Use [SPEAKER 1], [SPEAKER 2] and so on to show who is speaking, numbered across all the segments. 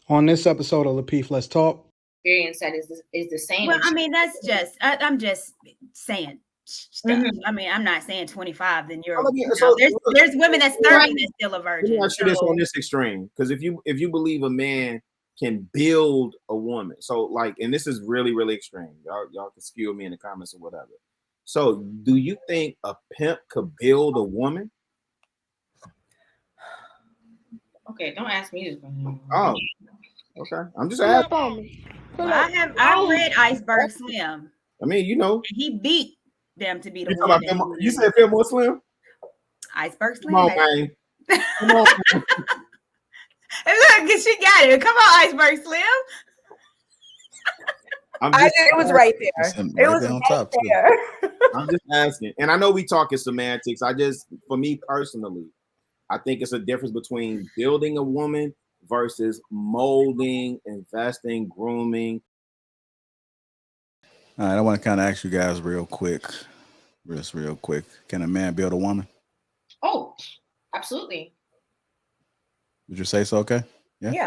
[SPEAKER 1] On this episode of Lapeef, Let's Talk.
[SPEAKER 2] Experience that is the same.
[SPEAKER 3] Well, I mean, that's just I'm just saying stuff.
[SPEAKER 2] Mhm.
[SPEAKER 3] I mean, I'm not saying 25. Then you're
[SPEAKER 4] Let me-
[SPEAKER 3] you know,
[SPEAKER 4] so-
[SPEAKER 3] there's women that's 30 that's still a
[SPEAKER 4] Let
[SPEAKER 3] virgin.
[SPEAKER 4] me ask you this
[SPEAKER 3] So-
[SPEAKER 4] on this extreme, because if you believe a man can build a woman, so like, and this is really really extreme. Y'all can skew me in the comments or whatever. So, do you think a pimp could build a woman?
[SPEAKER 2] Okay, don't ask me this.
[SPEAKER 4] Oh, okay. I'm just
[SPEAKER 5] Pull
[SPEAKER 4] asking.
[SPEAKER 5] up on me. Pull
[SPEAKER 3] Well,
[SPEAKER 5] up.
[SPEAKER 3] I read Iceberg Slim,
[SPEAKER 4] I mean, you know,
[SPEAKER 3] and he beat them to be the
[SPEAKER 4] you,
[SPEAKER 3] one.
[SPEAKER 4] you said Phil more slim.
[SPEAKER 3] Iceberg Slim.
[SPEAKER 4] Come on, man. Come on.
[SPEAKER 3] Hey, look, she got it. Come on, Iceberg Slim.
[SPEAKER 6] It was right there. It was
[SPEAKER 7] on
[SPEAKER 6] right
[SPEAKER 7] top too.
[SPEAKER 6] there.
[SPEAKER 4] I'm just asking, and I know we talking semantics. For me personally, I think it's a difference between building a woman versus molding, investing, grooming.
[SPEAKER 7] All right, I want to kind of ask you guys real quick. Can a man build a woman?
[SPEAKER 2] Oh, absolutely.
[SPEAKER 7] Would you say so? Okay. Yeah.
[SPEAKER 6] Yeah,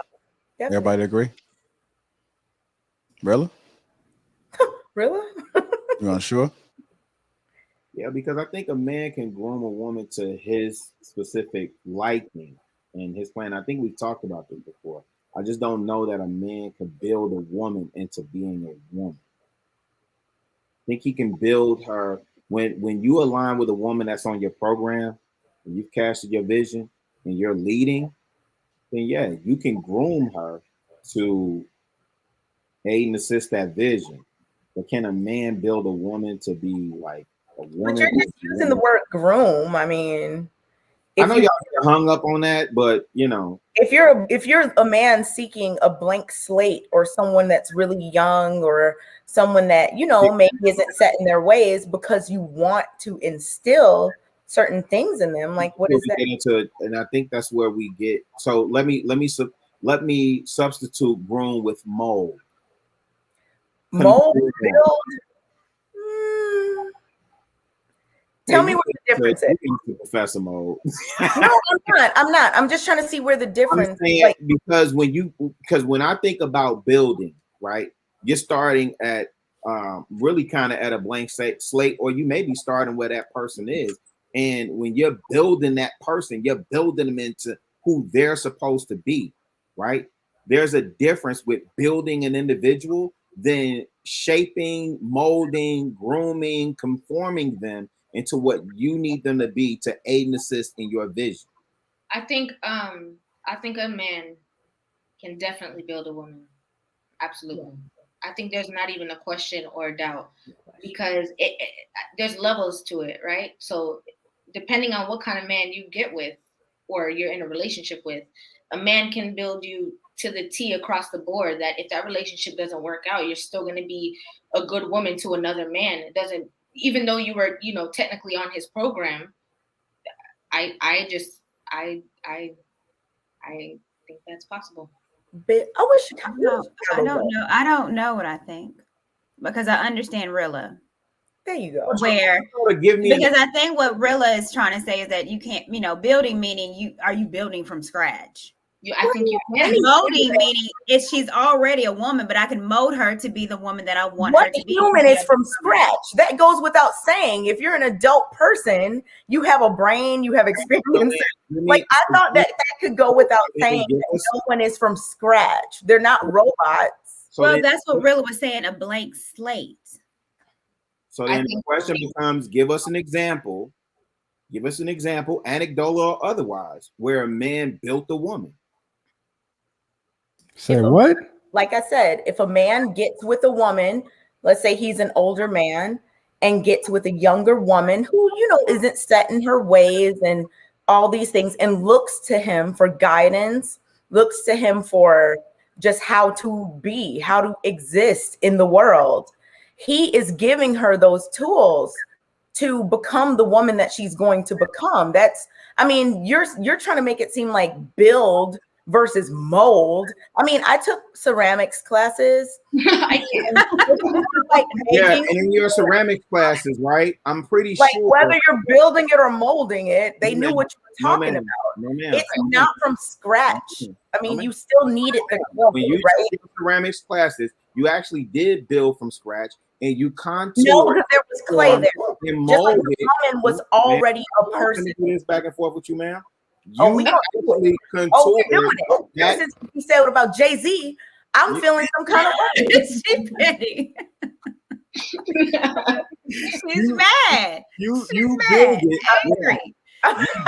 [SPEAKER 6] definitely.
[SPEAKER 7] Everybody agree? Really?
[SPEAKER 6] Really?
[SPEAKER 7] You unsure?
[SPEAKER 4] Yeah, because I think a man can groom a woman to his specific liking and his plan. I think we've talked about this before. I just don't know that a man can build a woman into being a woman. I think he can build her when you align with a woman that's on your program and you've casted your vision and you're leading, then yeah, you can groom her to aid and assist that vision. But can a man build a woman to be like a woman?
[SPEAKER 6] But you're just using the word groom. I mean,
[SPEAKER 4] I know y'all get hung up on that, but you know,
[SPEAKER 6] if you're a man seeking a blank slate or someone that's really young or someone that, you know, maybe isn't set in their ways because you want to instill certain things in them, like what is that?
[SPEAKER 4] Get into it, and I think that's where we get. So let me substitute groom with mold.
[SPEAKER 6] Mold, build. Tell me what the difference is.
[SPEAKER 4] Professor Mold.
[SPEAKER 6] No, I'm not. I'm just trying to see where the difference is.
[SPEAKER 4] Like, because when I think about building, right, you're starting at really kind of at a blank slate, or you may be starting where that person is. And when you're building that person, you're building them into who they're supposed to be, right? There's a difference with building an individual than shaping, molding, grooming, conforming them into what you need them to be to aid and assist in your vision.
[SPEAKER 2] I think a man can definitely build a woman. Absolutely. Yeah. I think there's not even a question or a doubt because there's levels to it, right? So depending on what kind of man you get with or you're in a relationship with, a man can build you to the T across the board that if that relationship doesn't work out, you're still going to be a good woman to another man. It doesn't, even though you were, you know, technically on his program, I think that's possible.
[SPEAKER 6] But I wish
[SPEAKER 3] I don't know what I think because I understand Rilla.
[SPEAKER 6] There you go.
[SPEAKER 3] Because I think what Rilla is trying to say is that you can't, you know, building meaning are you building from scratch?
[SPEAKER 2] I think you
[SPEAKER 3] can. Molding meaning she's already a woman, but I can mold her to be the woman that I want her to be.
[SPEAKER 6] Human is from scratch. That goes without saying. If you're an adult person, you have a brain, you have experience. Like I thought that could go without saying. No one is from scratch. They're not robots.
[SPEAKER 3] Well, that's what Rilla was saying, a blank slate.
[SPEAKER 4] So then the question becomes, give us an example, anecdotal or otherwise, where a man built a woman.
[SPEAKER 1] Say what?
[SPEAKER 6] Like I said, if a man gets with a woman, let's say he's an older man and gets with a younger woman who, you know, isn't set in her ways and all these things and looks to him for guidance, looks to him for just how to be, how to exist in the world. He is giving her those tools to become the woman that she's going to become. That's, I mean, you're trying to make it seem like build versus mold. I mean, I took ceramics classes.
[SPEAKER 2] I can't.
[SPEAKER 6] Like
[SPEAKER 4] Yeah,
[SPEAKER 6] making,
[SPEAKER 4] and in your ceramics classes, right? I'm pretty
[SPEAKER 6] like
[SPEAKER 4] sure
[SPEAKER 6] whether you're building it or molding it, they knew what you were
[SPEAKER 4] no,
[SPEAKER 6] talking
[SPEAKER 4] ma'am.
[SPEAKER 6] about.
[SPEAKER 4] No, ma'am.
[SPEAKER 6] It's not from scratch. I mean,
[SPEAKER 4] ma'am.
[SPEAKER 6] you still needed the
[SPEAKER 4] When you
[SPEAKER 6] right?
[SPEAKER 4] took your ceramics classes, you actually did build from scratch, and you contoured.
[SPEAKER 6] No, because there was clay there.
[SPEAKER 4] And
[SPEAKER 6] Just like
[SPEAKER 4] molded.
[SPEAKER 6] the woman was already a person.
[SPEAKER 4] Can I do this back and forth with you, ma'am?
[SPEAKER 6] Oh, we
[SPEAKER 4] You
[SPEAKER 6] don't
[SPEAKER 4] actually
[SPEAKER 6] we're
[SPEAKER 4] contoured
[SPEAKER 6] doing it.
[SPEAKER 4] that.
[SPEAKER 6] Since you said about Jay-Z, I'm feeling some kind of way.
[SPEAKER 3] She's petty. She's mad.
[SPEAKER 4] You
[SPEAKER 3] She's
[SPEAKER 4] build
[SPEAKER 3] mad.
[SPEAKER 4] it.
[SPEAKER 3] Angry.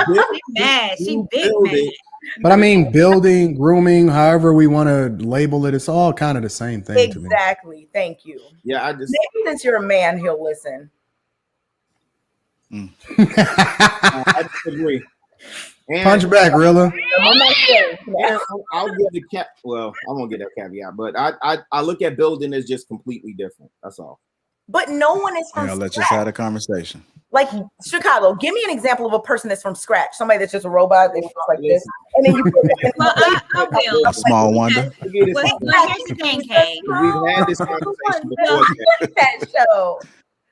[SPEAKER 4] build-
[SPEAKER 3] She's mad. She
[SPEAKER 4] you
[SPEAKER 3] big
[SPEAKER 4] build
[SPEAKER 3] mad.
[SPEAKER 4] it.
[SPEAKER 1] But I mean, building, grooming, however we want to label it, it's all kind of the same thing to me.
[SPEAKER 6] Exactly. Thank you.
[SPEAKER 4] Yeah, I just
[SPEAKER 6] Maybe since you're a man, he'll listen.
[SPEAKER 4] I disagree. And
[SPEAKER 1] Punch back, Rilla.
[SPEAKER 4] and I'll give the cap. Well, I won't get that caveat, but I look at building as just completely different. That's all.
[SPEAKER 6] But no one is from
[SPEAKER 7] Yeah, let's
[SPEAKER 6] scratch.
[SPEAKER 7] just have a conversation.
[SPEAKER 6] Like Chicago, give me an example of a person that's from scratch. Somebody that's just a robot that looks like this, and then you put them in
[SPEAKER 3] Well, I will.
[SPEAKER 7] A small wonder.
[SPEAKER 3] Well, here's the thing, Kay.
[SPEAKER 4] We've had this conversation before.
[SPEAKER 6] that show.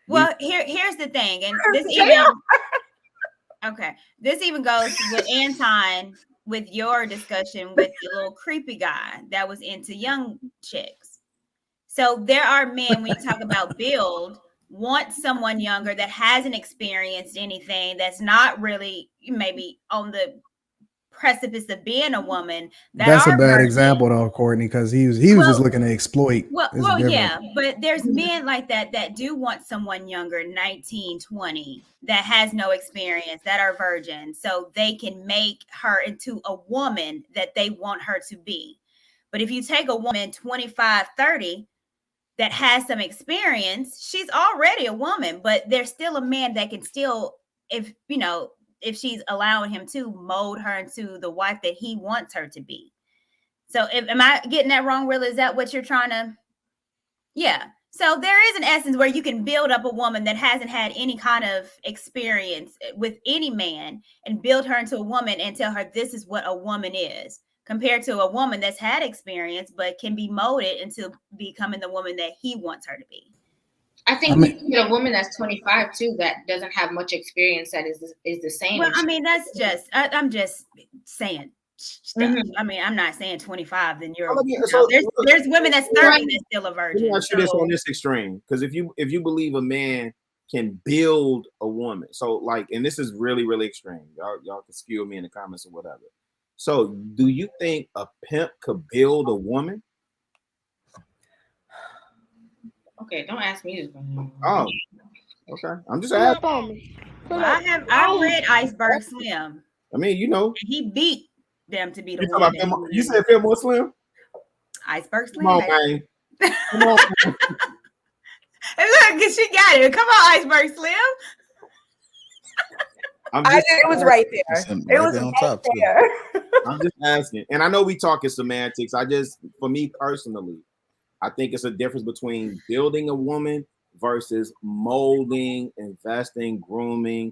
[SPEAKER 3] Well, here's the thing, and this even goes with Anton with your discussion with the little creepy guy that was into young chicks. So there are men, when you talk about build, want someone younger that hasn't experienced anything, that's not really maybe on the precipice of being a woman.
[SPEAKER 1] That's a bad
[SPEAKER 3] virgin.
[SPEAKER 1] example, though, Courtney, because he was just looking to exploit.
[SPEAKER 3] Well,
[SPEAKER 1] It's different.
[SPEAKER 3] yeah, but there's men like that do want someone younger, 19, 20, that has no experience, that are virgins, so they can make her into a woman that they want her to be. But if you take a woman 25, 30 that has some experience, she's already a woman, but there's still a man that can still, if she's allowing him to, mold her into the wife that he wants her to be. So am I getting that wrong, Rilla? Is that what you're trying to? Yeah. So there is an essence where you can build up a woman that hasn't had any kind of experience with any man and build her into a woman and tell her this is what a woman is, compared to a woman that's had experience but can be molded into becoming the woman that he wants her to be.
[SPEAKER 2] I think you can get a woman that's 25 too that doesn't have much experience that is the same.
[SPEAKER 3] Well, I mean, that's just I'm just saying stuff.
[SPEAKER 2] Mm-hmm.
[SPEAKER 3] I mean, I'm not saying 25. Then you're
[SPEAKER 4] So,
[SPEAKER 3] there's women that's 30 that's still a
[SPEAKER 4] Let
[SPEAKER 3] virgin.
[SPEAKER 4] me ask you this on this extreme, because if you believe a man can build a woman, so like, and this is really really extreme. Y'all can skew me in the comments or whatever. So, do you think a pimp could build a woman?
[SPEAKER 2] Okay, don't ask me this.
[SPEAKER 4] Oh, okay. I'm just asking.
[SPEAKER 3] Well, I've read Iceberg Slim.
[SPEAKER 4] I mean,
[SPEAKER 3] And he beat them to be the
[SPEAKER 4] you,
[SPEAKER 3] woman.
[SPEAKER 4] you said Phil more slim?
[SPEAKER 3] Iceberg Slim.
[SPEAKER 4] Come on, man. Come on.
[SPEAKER 3] Look, she got it. Come on, Iceberg Slim.
[SPEAKER 6] It was right there. It was
[SPEAKER 7] on
[SPEAKER 6] right
[SPEAKER 7] top
[SPEAKER 6] there.
[SPEAKER 4] I'm just asking. And I know we talking semantics. For me personally, I think it's a difference between building a woman versus molding, investing, grooming,